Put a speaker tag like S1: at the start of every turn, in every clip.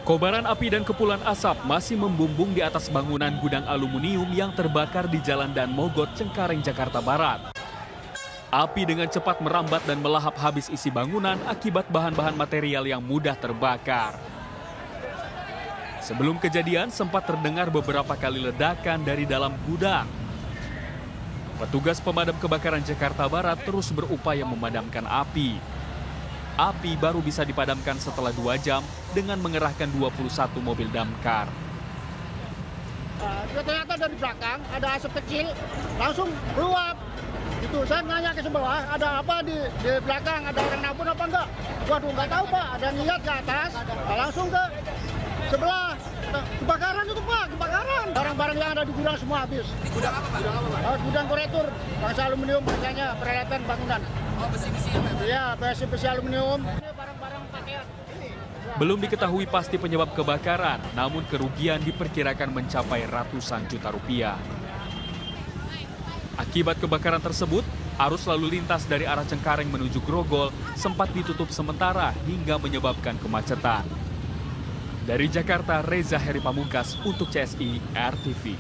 S1: Kobaran api dan kepulan asap masih membumbung di atas bangunan gudang aluminium yang terbakar di Jalan Dan Mogot, Cengkareng, Jakarta Barat. Api dengan cepat merambat dan melahap habis isi bangunan akibat bahan-bahan material yang mudah terbakar. Sebelum kejadian, sempat terdengar beberapa kali ledakan dari dalam gudang. Petugas pemadam kebakaran Jakarta Barat terus berupaya memadamkan api. Api baru bisa dipadamkan setelah 2 jam dengan mengerahkan 21 mobil damkar.
S2: Ternyata dari belakang ada asap kecil, langsung meluap. Itu saya nanya ke sebelah, ada apa di belakang, ada orang nabun apa enggak? Waduh, nggak tahu Pak, ada niat ke atas, langsung ke sebelah. Kebakaran itu Pak, kebakaran. Barang-barang yang ada di gudang semua habis.
S3: Di gudang apa Pak?
S2: Gudang korektur, bangsa aluminium, biasanya peralatan bangunan.
S3: Oh, besi-besi ya Pak?
S2: Iya, besi aluminium. Ini barang-barang pakaian.
S1: Belum diketahui pasti penyebab kebakaran, namun kerugian diperkirakan mencapai ratusan juta rupiah. Akibat kebakaran tersebut, arus lalu lintas dari arah Cengkareng menuju Grogol sempat ditutup sementara hingga menyebabkan kemacetan. Dari Jakarta, Reza Heri Pamungkas untuk CSI RTV.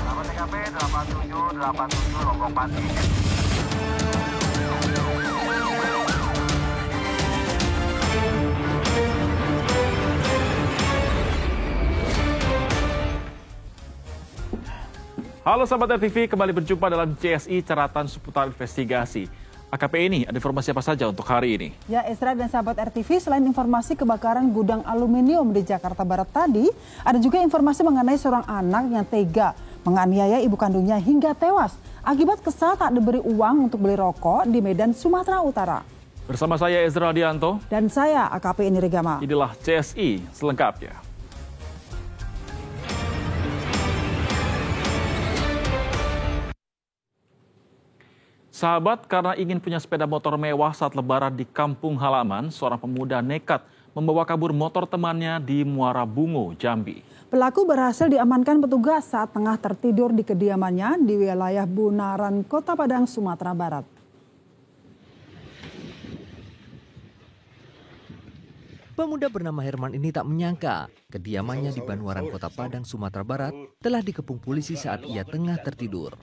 S4: Alamat TKP 8787 Lombok Pati.
S5: Halo sahabat RTV, kembali berjumpa dalam CSI Caratan Seputar Investigasi. AKP ini ada informasi apa saja untuk hari ini?
S6: Ya, Esra dan sahabat RTV, selain informasi kebakaran gudang aluminium di Jakarta Barat tadi, ada juga informasi mengenai seorang anak yang tega menganiaya ibu kandungnya hingga tewas akibat kesal tak diberi uang untuk beli rokok di Medan, Sumatera Utara.
S5: Bersama saya Ezra Dianto.
S6: Dan saya AKP ini Regama.
S5: Inilah CSI selengkapnya. Sahabat, karena ingin punya sepeda motor mewah saat lebaran di kampung halaman, seorang pemuda nekat membawa kabur motor temannya di Muara Bungo, Jambi.
S6: Pelaku berhasil diamankan petugas saat tengah tertidur di kediamannya di wilayah Bunaran, Kota Padang, Sumatera Barat.
S7: Pemuda bernama Herman ini tak menyangka kediamannya di Banuaran, Kota Padang, Sumatera Barat telah dikepung polisi saat ia tengah tertidur.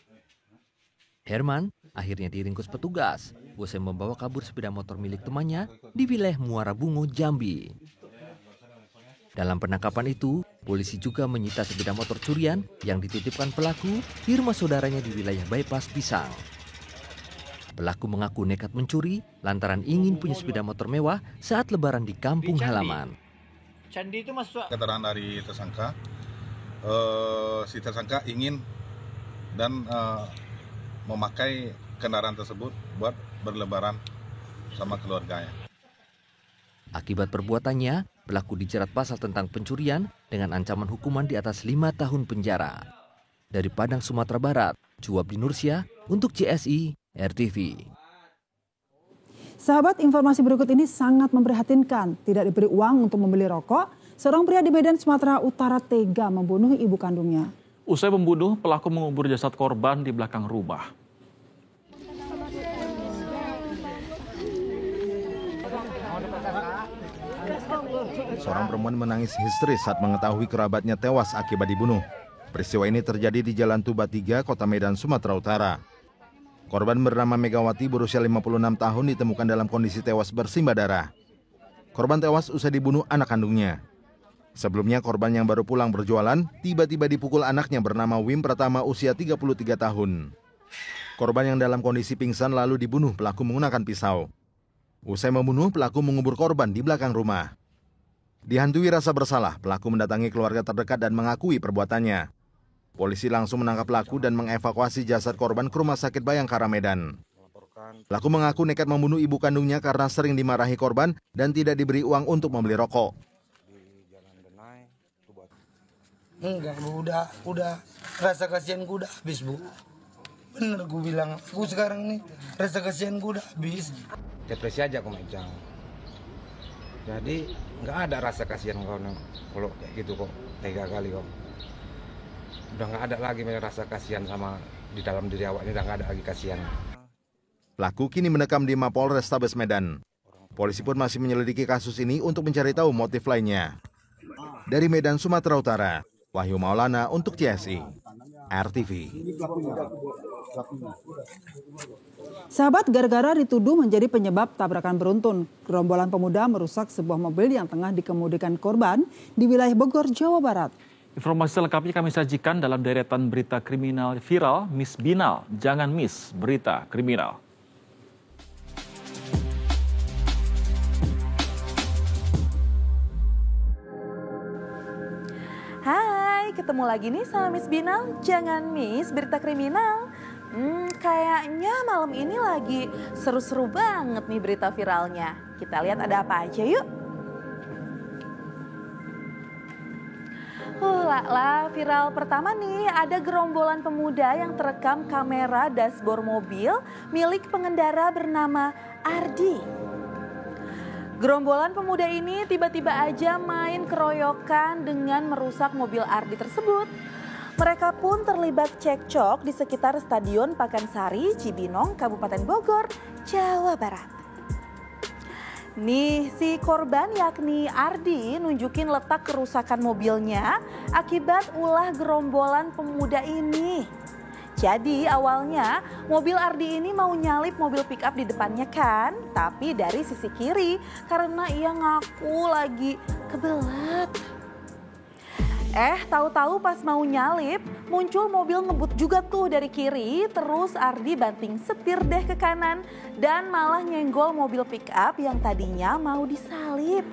S7: Herman akhirnya diringkus petugas usai membawa kabur sepeda motor milik temannya di wilayah Muara Bungo, Jambi. Dalam penangkapan itu, polisi juga menyita sepeda motor curian yang dititipkan pelaku di rumah saudaranya di wilayah Bypass Pisang. Pelaku mengaku nekat mencuri lantaran ingin punya sepeda motor mewah saat lebaran di kampung halaman.
S2: Candi itu masuk.
S8: Keterangan dari tersangka, si tersangka ingin dan memakai kendaraan tersebut buat berlebaran sama keluarganya.
S7: Akibat perbuatannya, pelaku dijerat pasal tentang pencurian dengan ancaman hukuman di atas 5 tahun penjara. Dari Padang, Sumatera Barat, Cuabdi Nursyah untuk CSI RTV.
S6: Sahabat, informasi berikut ini sangat memprihatinkan. Tidak diberi uang untuk membeli rokok, seorang pria di Medan, Sumatera Utara tega membunuh ibu kandungnya.
S5: Usai membunuh, pelaku mengubur jasad korban di belakang rumah.
S9: Seorang perempuan menangis histeris saat mengetahui kerabatnya tewas akibat dibunuh. Peristiwa ini terjadi di Jalan Tuba 3, Kota Medan, Sumatera Utara. Korban bernama Megawati berusia 56 tahun ditemukan dalam kondisi tewas bersimbah darah. Korban tewas usai dibunuh anak kandungnya. Sebelumnya korban yang baru pulang berjualan tiba-tiba dipukul anaknya bernama Wim Pratama usia 33 tahun. Korban yang dalam kondisi pingsan lalu dibunuh pelaku menggunakan pisau. Usai membunuh, pelaku mengubur korban di belakang rumah. Dihantui rasa bersalah, pelaku mendatangi keluarga terdekat dan mengakui perbuatannya. Polisi langsung menangkap pelaku dan mengevakuasi jasad korban ke Rumah Sakit Bayangkara Medan. Pelaku mengaku nekat membunuh ibu kandungnya karena sering dimarahi korban dan tidak diberi uang untuk membeli rokok.
S10: Enggak Bu, udah rasa kasihan gue udah habis Bu. Bener gue bilang, gue sekarang nih rasa kasihan gue udah habis.
S11: Depresi aja kok Majang. Jadi nggak ada rasa kasihan kalau kayak gitu kok, tega kali kok. Udah nggak ada lagi rasa kasihan sama di dalam diri awak ini, udah nggak ada lagi kasihan.
S9: Pelaku kini mendekam di Mapol Restabes Medan. Polisi pun masih menyelidiki kasus ini untuk mencari tahu motif lainnya. Dari Medan, Sumatera Utara, Wahyu Maulana untuk CSI, RTV.
S6: Sahabat, gara-gara dituduh menjadi penyebab tabrakan beruntun, gerombolan pemuda merusak sebuah mobil yang tengah dikemudikan korban di wilayah Bogor, Jawa Barat.
S5: Informasi selengkapnya kami sajikan dalam deretan berita kriminal viral Miss Binal. Jangan miss berita kriminal.
S12: Hai, ketemu lagi nih sama Miss Binal. Jangan miss berita kriminal. Kayaknya malam ini lagi seru-seru banget nih berita viralnya. Kita lihat ada apa aja yuk. Viral pertama nih, ada gerombolan pemuda yang terekam kamera dashboard mobil milik pengendara bernama Ardi. Gerombolan pemuda ini tiba-tiba aja main keroyokan dengan merusak mobil Ardi tersebut. Mereka pun terlibat cekcok di sekitar Stadion Pakansari, Cibinong, Kabupaten Bogor, Jawa Barat. Nih, si korban yakni Ardi nunjukin letak kerusakan mobilnya akibat ulah gerombolan pemuda ini. Jadi awalnya mobil Ardi ini mau nyalip mobil pick up di depannya kan, tapi dari sisi kiri karena ia ngaku lagi kebelet. Tahu-tahu pas mau nyalip muncul mobil ngebut juga tuh dari kiri, terus Ardi banting setir deh ke kanan dan malah nyenggol mobil pick up yang tadinya mau disalip.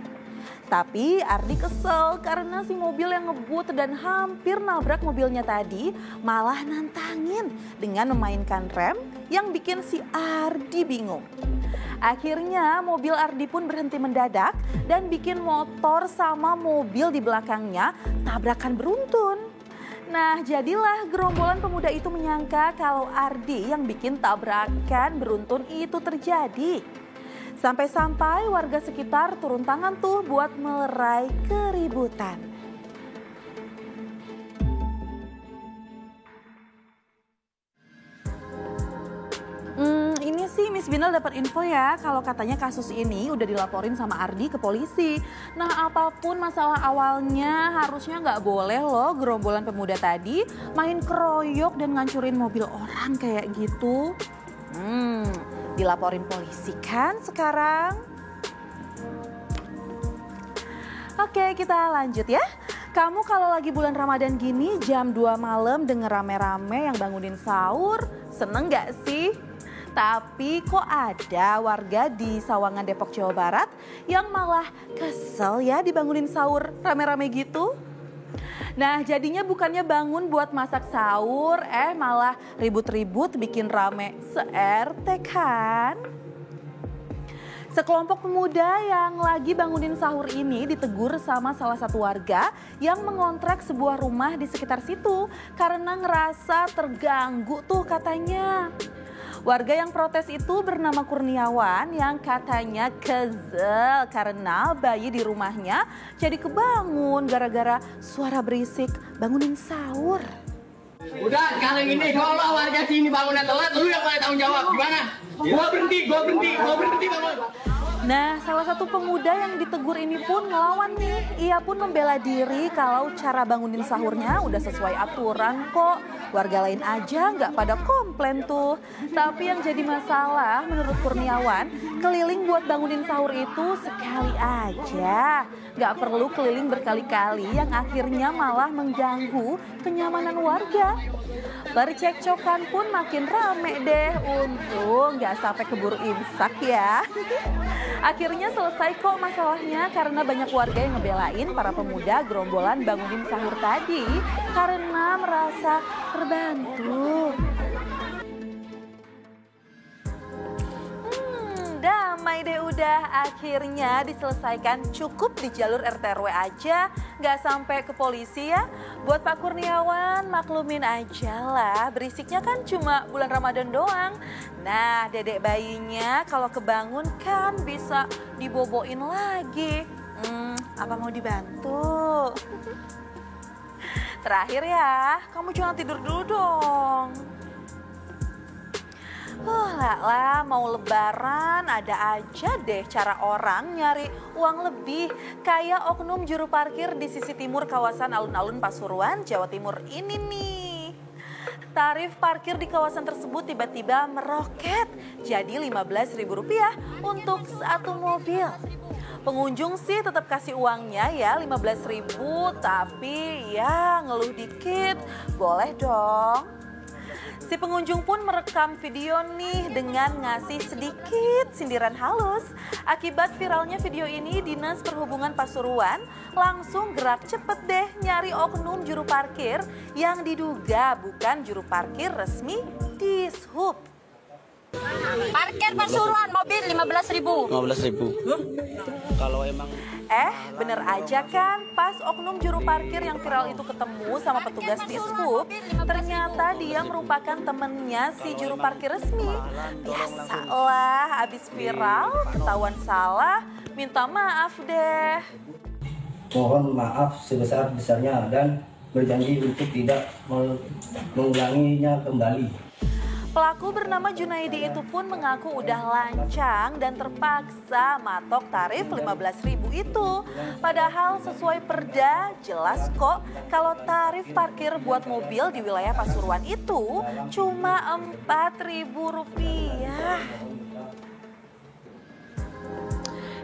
S12: Tapi Ardi kesel karena si mobil yang ngebut dan hampir nabrak mobilnya tadi malah nantangin dengan memainkan rem yang bikin si Ardi bingung. Akhirnya mobil Ardi pun berhenti mendadak dan bikin motor sama mobil di belakangnya tabrakan beruntun. Nah, jadilah gerombolan pemuda itu menyangka kalau Ardi yang bikin tabrakan beruntun itu terjadi. Sampai-sampai warga sekitar turun tangan tuh buat melerai keributan. Ini sih Miss Binal dapat info ya kalau katanya kasus ini udah dilaporin sama Ardi ke polisi. Nah, apapun masalah awalnya harusnya nggak boleh loh gerombolan pemuda tadi main keroyok dan ngancurin mobil orang kayak gitu. Dilaporin polisi kan sekarang? Oke, kita lanjut ya. Kamu kalau lagi bulan Ramadan gini jam 2 malam denger rame-rame yang bangunin sahur, seneng gak sih? Tapi kok ada warga di Sawangan, Depok, Jawa Barat yang malah kesel ya dibangunin sahur rame-rame gitu? Nah, jadinya bukannya bangun buat masak sahur, malah ribut-ribut bikin rame se-RT kan? Sekelompok pemuda yang lagi bangunin sahur ini ditegur sama salah satu warga yang mengontrak sebuah rumah di sekitar situ karena ngerasa terganggu tuh katanya. Warga yang protes itu bernama Kurniawan yang katanya kesel karena bayi di rumahnya jadi kebangun gara-gara suara berisik bangunin sahur.
S13: Udah, kali ini kalau warga sini bangunnya telat, lu yang paling tanggung jawab. Gimana? Gua berhenti bangun.
S12: Nah, salah satu pemuda yang ditegur ini pun ngelawan nih. Ia pun membela diri kalau cara bangunin sahurnya udah sesuai aturan kok. Warga lain aja nggak pada komplain tuh. Tapi yang jadi masalah menurut Kurniawan, keliling buat bangunin sahur itu sekali aja. Nggak perlu keliling berkali-kali yang akhirnya malah mengganggu kenyamanan warga. Percekcokan pun makin rame deh. Untung nggak sampai keburu imsak ya. Akhirnya selesai kok masalahnya karena banyak warga yang ngebelain para pemuda gerombolan bangunin sahur tadi karena merasa terbantu. Damai deh udah, akhirnya diselesaikan, cukup di jalur RT RW aja, nggak sampai ke polisi ya. Buat Pak Kurniawan maklumin aja lah, berisiknya kan cuma bulan Ramadan doang. Nah, dedek bayinya kalau kebangun kan bisa diboboin lagi. Apa mau dibantu? Terakhir ya, kamu jangan tidur dulu dong. Lah, mau lebaran ada aja deh cara orang nyari uang lebih. Kayak oknum juru parkir di sisi timur kawasan alun-alun Pasuruan, Jawa Timur ini nih. Tarif parkir di kawasan tersebut tiba-tiba meroket jadi Rp15.000 untuk satu mobil. Pengunjung sih tetap kasih uangnya ya Rp15.000, tapi ya ngeluh dikit, boleh dong. Si pengunjung pun merekam video nih dengan ngasih sedikit sindiran halus. Akibat viralnya video ini, Dinas Perhubungan Pasuruan langsung gerak cepet deh nyari oknum juru parkir yang diduga bukan juru parkir resmi Dishub.
S14: Parkir Pasuruan mobil Rp15.000. Kalau emang
S12: bener aja kan, pas oknum juru parkir yang viral itu ketemu sama petugas Dishub, ternyata dia merupakan temennya si juru parkir resmi. Biasalah, abis viral, ketahuan salah, minta maaf deh.
S15: Mohon maaf sebesar-besarnya dan berjanji untuk tidak mengulanginya kembali.
S12: Pelaku bernama Junaidi itu pun mengaku udah lancang dan terpaksa matok tarif Rp15.000 itu. Padahal sesuai perda jelas kok kalau tarif parkir buat mobil di wilayah Pasuruan itu cuma Rp4.000.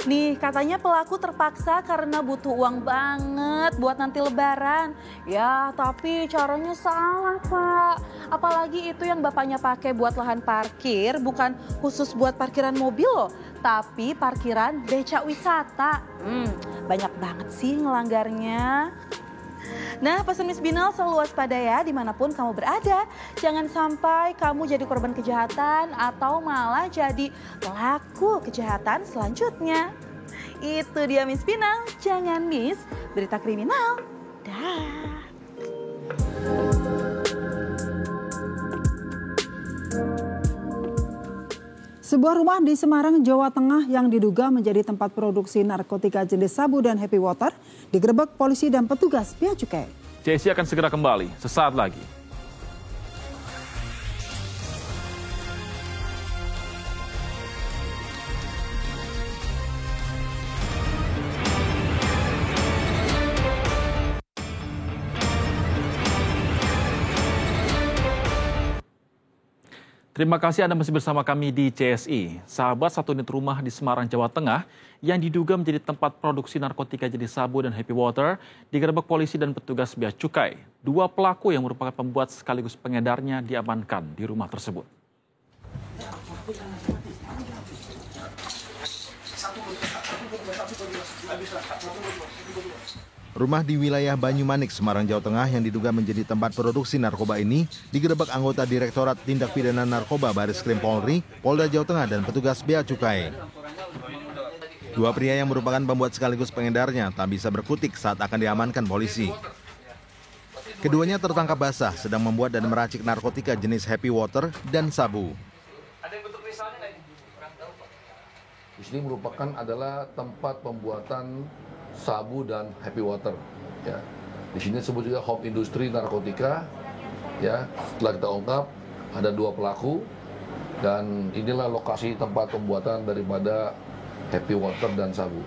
S12: Nih katanya pelaku terpaksa karena butuh uang banget buat nanti lebaran. Ya tapi caranya salah Pak. Apalagi itu yang bapaknya pakai buat lahan parkir bukan khusus buat parkiran mobil loh. Tapi parkiran becak wisata. Banyak banget sih ngelanggarnya. Nah, pesan Miss Binal selalu waspada ya dimanapun kamu berada. Jangan sampai kamu jadi korban kejahatan atau malah jadi pelaku kejahatan selanjutnya. Itu dia Miss Binal, jangan miss berita kriminal. Dah.
S6: Sebuah rumah di Semarang, Jawa Tengah yang diduga menjadi tempat produksi narkotika jenis sabu dan happy water digerebek polisi dan petugas bea cukai.
S5: CSI akan segera kembali sesaat lagi. Terima kasih Anda masih bersama kami di CSI. Sahabat, satu unit rumah di Semarang, Jawa Tengah yang diduga menjadi tempat produksi narkotika jenis sabu dan happy water digerebek polisi dan petugas bea cukai. Dua pelaku yang merupakan pembuat sekaligus pengedarnya diamankan di rumah tersebut.
S9: Rumah di wilayah Banyumanik, Semarang, Jawa Tengah yang diduga menjadi tempat produksi narkoba ini digerebek anggota Direktorat Tindak Pidana Narkoba Bareskrim Polri, Polda Jawa Tengah dan petugas bea cukai. Dua pria yang merupakan pembuat sekaligus pengedarnya tak bisa berkutik saat akan diamankan polisi. Keduanya tertangkap basah sedang membuat dan meracik narkotika jenis happy water dan sabu.
S16: Di sini merupakan adalah tempat pembuatan sabu dan happy water. Ya, di sini disebut juga home industri narkotika. Ya, setelah kita ungkap ada dua pelaku dan inilah lokasi tempat pembuatan daripada happy water dan sabu.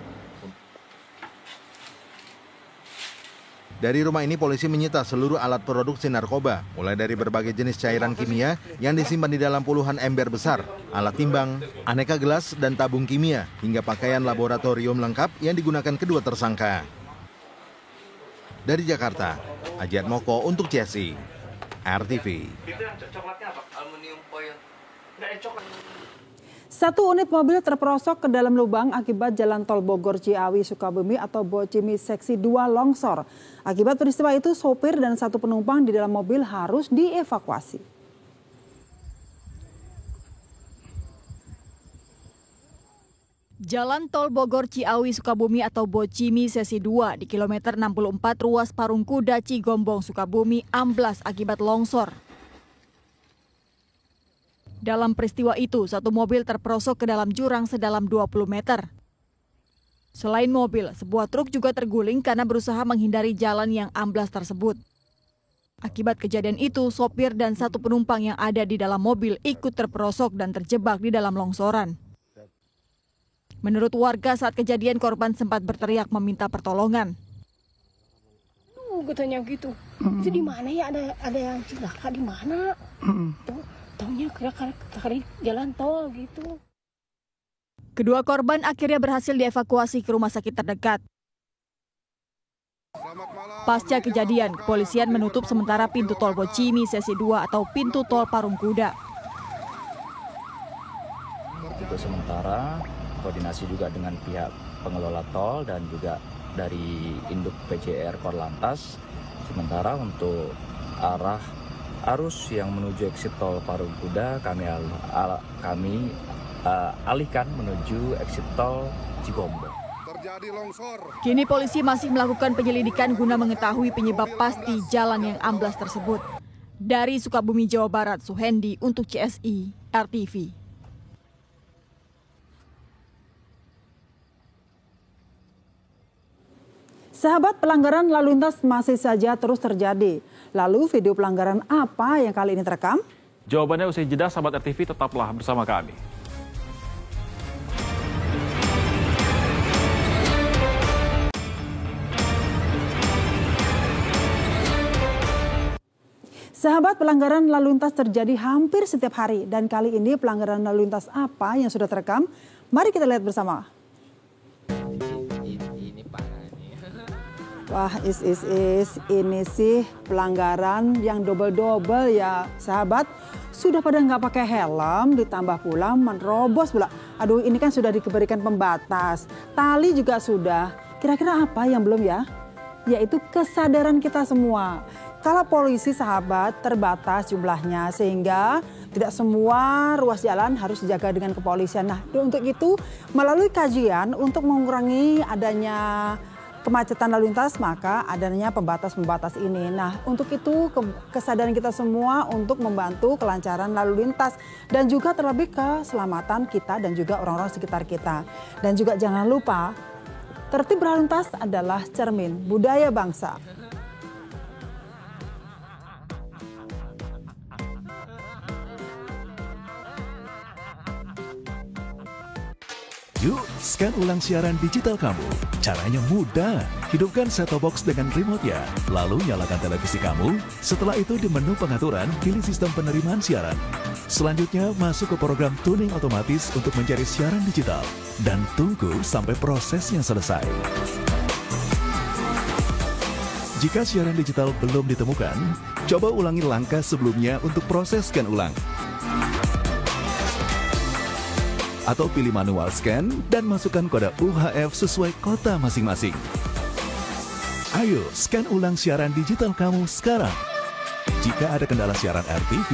S9: Dari rumah ini polisi menyita seluruh alat produksi narkoba, mulai dari berbagai jenis cairan kimia yang disimpan di dalam puluhan ember besar, alat timbang, aneka gelas dan tabung kimia, hingga pakaian laboratorium lengkap yang digunakan kedua tersangka. Dari Jakarta, Ajiat Moko untuk CSI, RTV.
S6: Satu unit mobil terperosok ke dalam lubang akibat jalan tol Bogor Ciawi Sukabumi atau Bocimi Seksi 2 longsor. Akibat peristiwa itu, sopir dan satu penumpang di dalam mobil harus dievakuasi.
S17: Jalan tol Bogor Ciawi Sukabumi atau Bocimi Seksi 2 di kilometer 64 ruas Parungkuda Cigombong Sukabumi amblas akibat longsor. Dalam peristiwa itu, satu mobil terperosok ke dalam jurang sedalam 20 meter. Selain mobil, sebuah truk juga terguling karena berusaha menghindari jalan yang amblas tersebut. Akibat kejadian itu, sopir dan satu penumpang yang ada di dalam mobil ikut terperosok dan terjebak di dalam longsoran. Menurut warga, saat kejadian korban sempat berteriak meminta pertolongan.
S18: Gue tanya gitu, itu di mana ya, ada yang celaka di mana? Taunya kira-kira jalan tol gitu.
S17: Kedua korban akhirnya berhasil dievakuasi ke rumah sakit terdekat. Pasca kejadian, kepolisian menutup sementara pintu tol Bocimi sesi 2 atau pintu tol Parung Kuda.
S19: Untuk sementara, koordinasi juga dengan pihak pengelola tol dan juga dari Induk PJR Korlantas. Sementara untuk arah arus yang menuju exit tol Parung Kuda kami alihkan menuju exit tol Cigombong.
S17: Kini polisi masih melakukan penyelidikan guna mengetahui penyebab pasti jalan yang amblas tersebut. Dari Sukabumi, Jawa Barat, Suhendi untuk CSI RTV.
S6: Sahabat, pelanggaran lalu lintas masih saja terus terjadi. Lalu video pelanggaran apa yang kali ini terekam?
S5: Jawabannya usai jeda, sahabat RTV tetaplah bersama kami.
S6: Sahabat, pelanggaran lalu lintas terjadi hampir setiap hari. Dan kali ini pelanggaran lalu lintas apa yang sudah terekam? Mari kita lihat bersama. Wah, ini sih pelanggaran yang double-double ya sahabat. Sudah pada nggak pakai helm, ditambah pula menerobos pula. Aduh, ini kan sudah diberikan pembatas. Tali juga sudah. Kira-kira apa yang belum ya? Yaitu kesadaran kita semua. Kalau polisi sahabat terbatas jumlahnya sehingga tidak semua ruas jalan harus dijaga dengan kepolisian. Nah, untuk itu melalui kajian untuk mengurangi adanya kemacetan lalu lintas, maka adanya pembatas-pembatas ini. Nah, untuk itu kesadaran kita semua untuk membantu kelancaran lalu lintas dan juga terlebih keselamatan kita dan juga orang-orang sekitar kita. Dan juga jangan lupa, tertib berlalu lintas adalah cermin budaya bangsa.
S20: Yuk, scan ulang siaran digital kamu. Caranya mudah. Hidupkan set-top box dengan remote-nya. Lalu nyalakan televisi kamu. Setelah itu di menu pengaturan, pilih sistem penerimaan siaran. Selanjutnya, masuk ke program tuning otomatis untuk mencari siaran digital. Dan tunggu sampai prosesnya selesai. Jika siaran digital belum ditemukan, coba ulangi langkah sebelumnya untuk proses scan ulang. Atau pilih manual scan dan masukkan kode UHF sesuai kota masing-masing. Ayo, scan ulang siaran digital kamu sekarang. Jika ada kendala siaran RTV,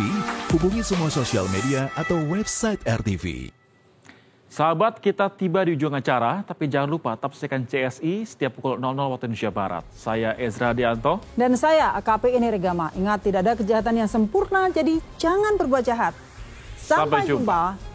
S20: hubungi semua sosial media atau website RTV.
S5: Sahabat, kita tiba di ujung acara, tapi jangan lupa tetap saksikan CSI setiap pukul 00 waktu Indonesia Barat. Saya Ezra Dianto.
S6: Dan saya AKP Eni Regama. Ingat, tidak ada kejahatan yang sempurna, jadi jangan berbuat jahat. Sampai jumpa.